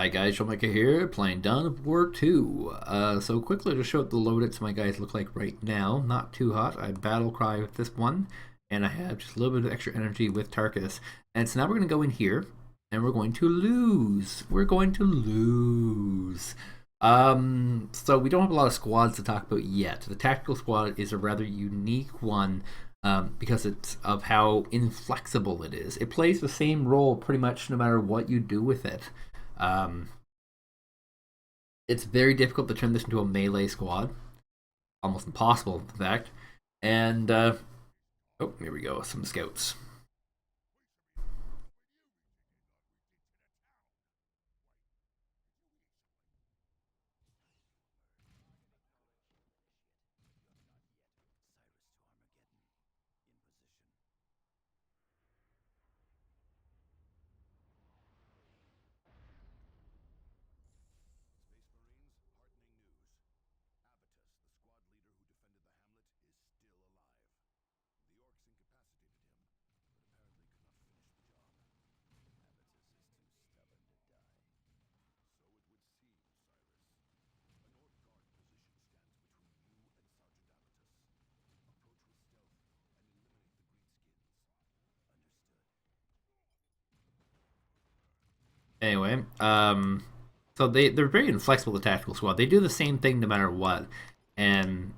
Hi guys, Showmaker here, playing Dawn of War 2. So quickly to show what the loadouts my guys look like right now. Not too hot. I battle cry with this one, and I have just a little bit of extra energy with Tarkus. And so now we're going to go in here, and we're going to lose. We're going to lose. So we don't have a lot of squads to talk about yet. The tactical squad is a rather unique one because it's of how inflexible it is. It plays the same role pretty much no matter what you do with it. Um, it's very difficult to turn this into a melee squad. Almost impossible, in fact. And, oh, here we go, some scouts. Anyway, so they're very inflexible, the tactical squad. They do the same thing no matter what. And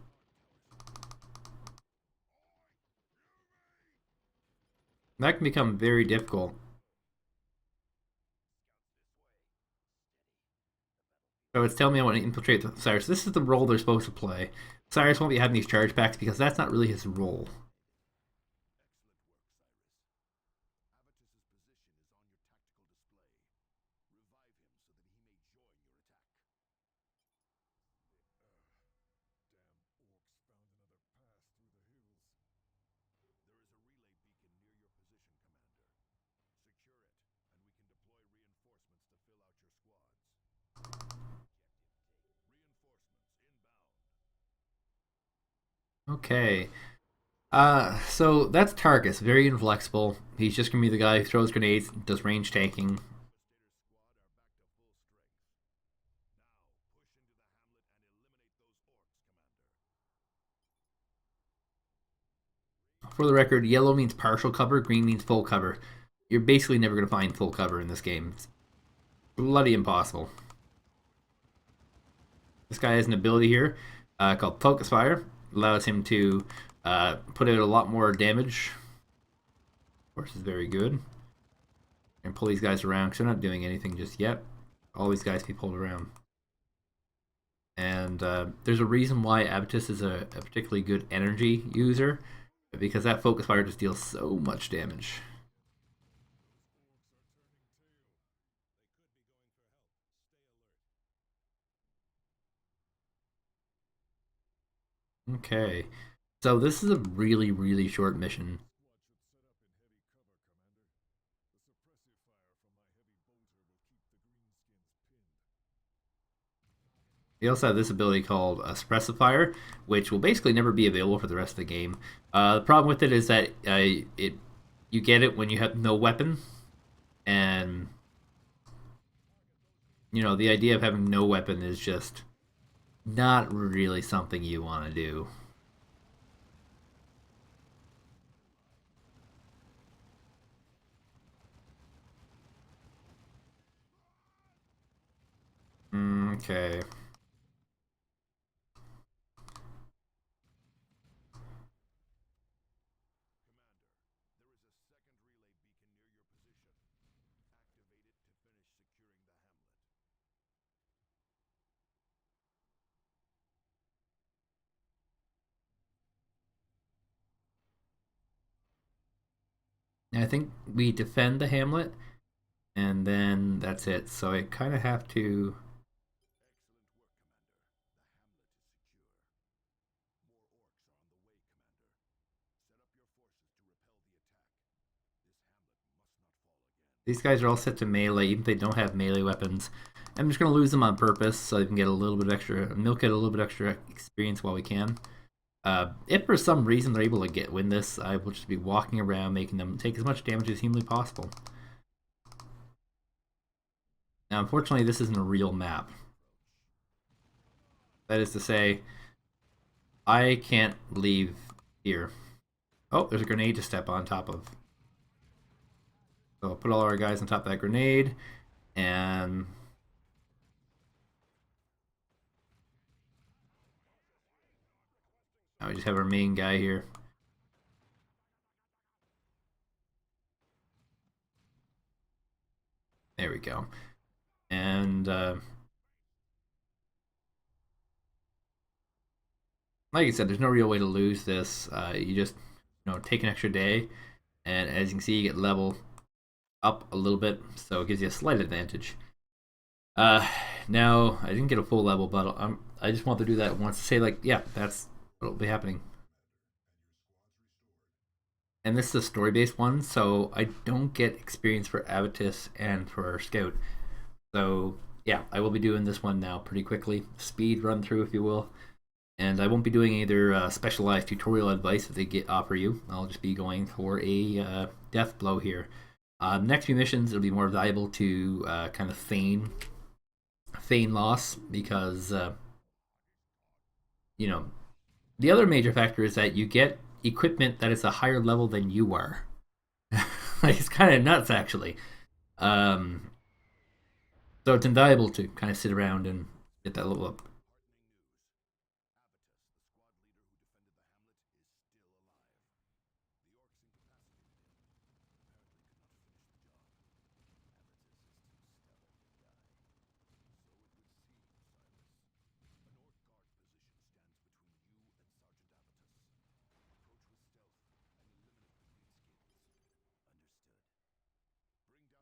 that can become very difficult. So it's telling me I want to infiltrate the Cyrus. This is the role they're supposed to play. Cyrus won't be having these charge packs because that's not really his role. Okay. So that's Tarkus, very inflexible. He's just gonna be the guy who throws grenades, does range tanking. For the record, yellow means partial cover, green means full cover. You're basically never gonna find full cover in this game. It's bloody impossible. This guy has an ability here called Focus Fire. Allows him to put out a lot more damage. Of course, is very good. And pull these guys around because they're not doing anything just yet. All these guys be pulled around. And there's a reason why Abatus is a particularly good energy user, because that focus fire just deals so much damage. Okay, so this is a really short mission. We also have this ability called a Suppressifier, which will basically never be available for the rest of the game. The problem with it is that you get it when you have no weapon, and the idea of having no weapon is just not really something you want to do. Okay. I think we defend the Hamlet, and then that's it. So I kind of have to. These guys are all set to melee, even if they don't have melee weapons. I'm just going to lose them on purpose so they can get a little bit extra, milk it a little bit extra experience while we can. If for some reason they're able to win this, I will just be walking around making them take as much damage as humanly possible. Now, unfortunately, this isn't a real map. That is to say, I can't leave here. Oh, there's a grenade to step on top of. So I'll put all our guys on top of that grenade, and now we just have our main guy here. There we go. And like I said, there's no real way to lose this. You just take an extra day, and as you can see, you get level up a little bit, so it gives you a slight advantage. Now I didn't get a full level, but I just want to do that once to say, like, yeah, that's what'll be happening. And this is a story-based one, so I don't get experience for Avitus and for Scout. So yeah, I will be doing this one now pretty quickly, speed run through, if you will. And I won't be doing either specialized tutorial advice that they offer you. I'll just be going for a death blow here. Next few missions, it'll be more valuable to kind of feign loss, because the other major factor is that you get equipment that is a higher level than you are. Like, it's kind of nuts, actually. So it's invaluable to kind of sit around and get that level up.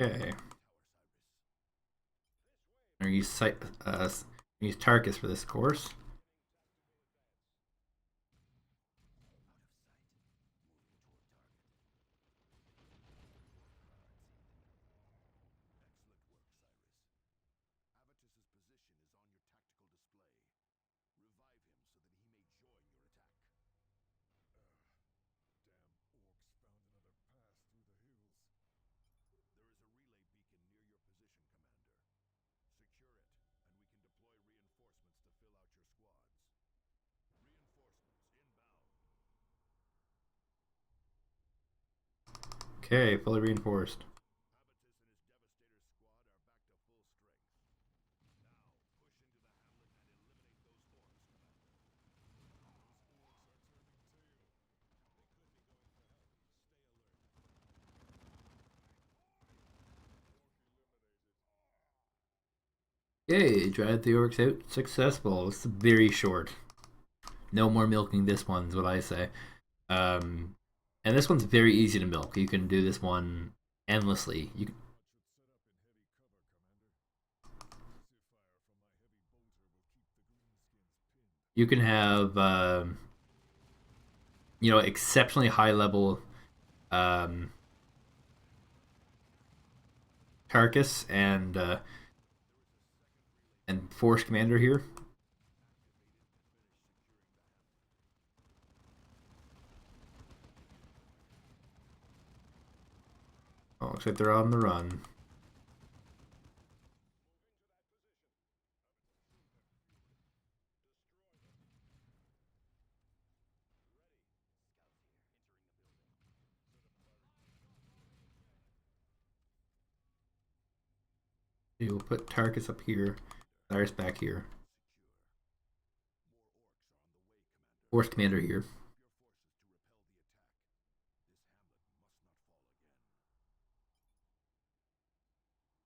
Okay. Or use Tarkus for this course. Okay, fully reinforced. Yay, drive the orcs out. Successful. It's very short. No more milking this one is what I say. And this one's very easy to milk. You can do this one endlessly. You can have exceptionally high level Carcass and Force Commander here. Oh, looks like they're on the run. We'll put Tarkus up here, Cyrus back here. Force Commander here.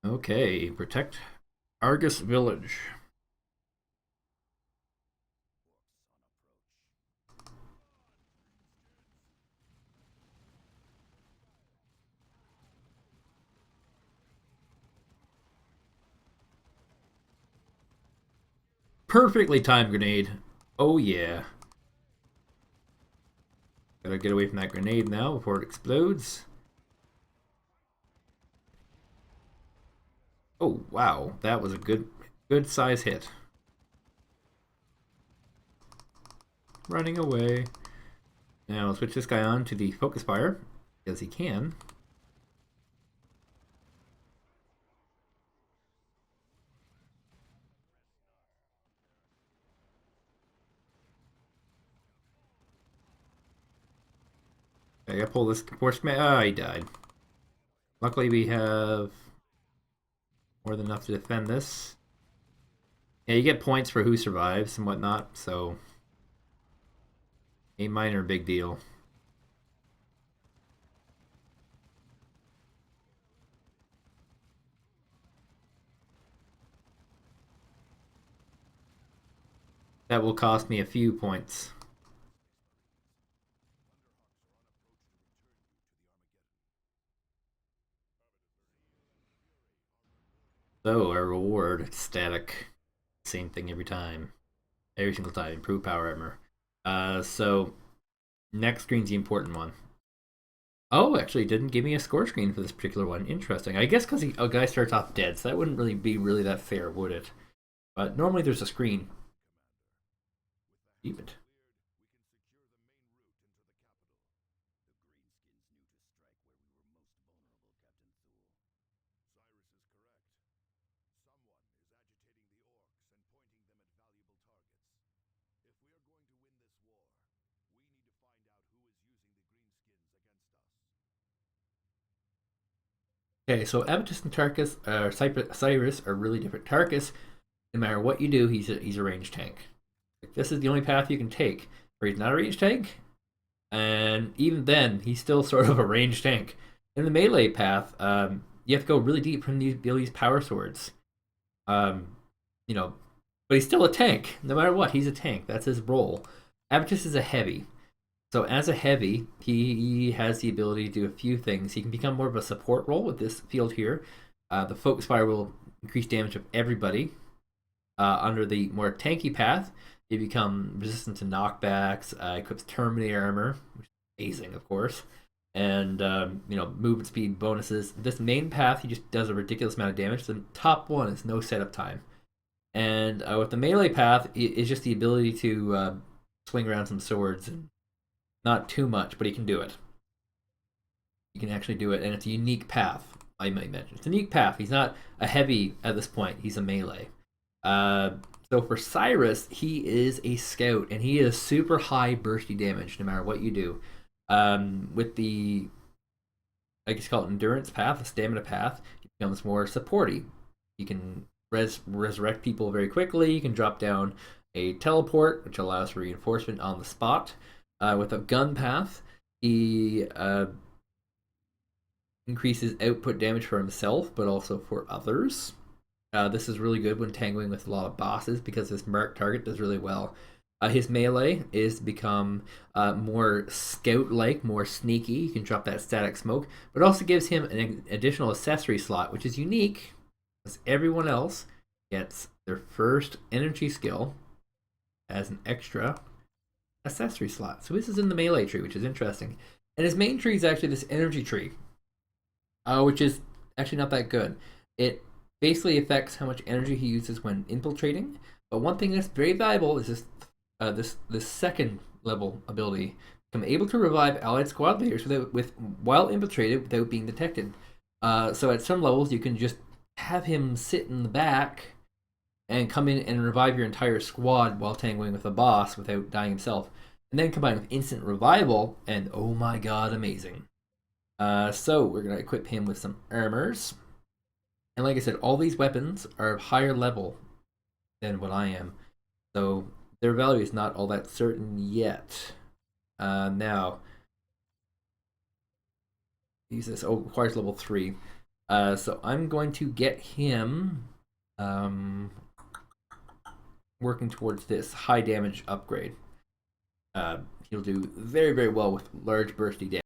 Okay, protect Argus Village. Perfectly timed grenade. Oh yeah. Gotta get away from that grenade now before it explodes. Oh wow, that was a good size hit. Running away. Now I'll switch this guy on to the focus fire, because he can. I gotta pull this force command. Ah, he died. Luckily, we have more than enough to defend this. Yeah, you get points for who survives and whatnot, so a minor big deal. That will cost me a few points. So, our reward, it's static. Same thing every time. Every single time. Improved power armor. So, next screen's the important one. Oh, actually, it didn't give me a score screen for this particular one. Interesting. I guess because a guy starts off dead, so that wouldn't really be that fair, would it? But normally there's a screen. Keep it. Okay, so Amethyst and Tarkus, Cyrus are really different. Tarkus, no matter what you do, he's a ranged tank. This is the only path you can take where he's not a ranged tank, and even then, he's still sort of a ranged tank. In the melee path, you have to go really deep from these power swords. Um, you know, but he's still a tank. No matter what, he's a tank. That's his role. Amethyst is a heavy. So as a heavy, he has the ability to do a few things. He can become more of a support role with this field here. The focus fire will increase damage of everybody. Under the more tanky path, they become resistant to knockbacks, equips Terminator armor, which is amazing, of course, and movement speed bonuses. This main path, he just does a ridiculous amount of damage. The top one is no setup time, and with the melee path, it's just the ability to swing around some swords. And not too much, but he can do it. He can actually do it, and it's a unique path. I might mention it's a unique path. He's not a heavy at this point. He's a melee. So for Cyrus, he is a scout, and he is super high bursty damage no matter what you do. With the, I guess call it endurance path, the stamina path, he becomes more supporty. You can resurrect people very quickly. You can drop down a teleport, which allows for reinforcement on the spot. With a gun path, he increases output damage for himself, but also for others. This is really good when tangling with a lot of bosses because this marked target does really well. His melee is to become more scout-like, more sneaky. You can drop that static smoke, but it also gives him an additional accessory slot, which is unique, because everyone else gets their first energy skill as an extra accessory slot. So this is in the melee tree, which is interesting. And his main tree is actually this energy tree, which is actually not that good. It basically affects how much energy he uses when infiltrating. But one thing that's very valuable is this second level ability. Become able to revive allied squad leaders while infiltrated without being detected. So at some levels, you can just have him sit in the back and come in and revive your entire squad while tangling with a boss without dying himself. And then combine with instant revival, and oh my god, amazing. So we're going to equip him with some armors. And like I said, all these weapons are higher level than what I am. So their value is not all that certain yet. Now, use this. Oh, requires level 3. So I'm going to get him working towards this high damage upgrade. He'll do very, very well with large bursty damage.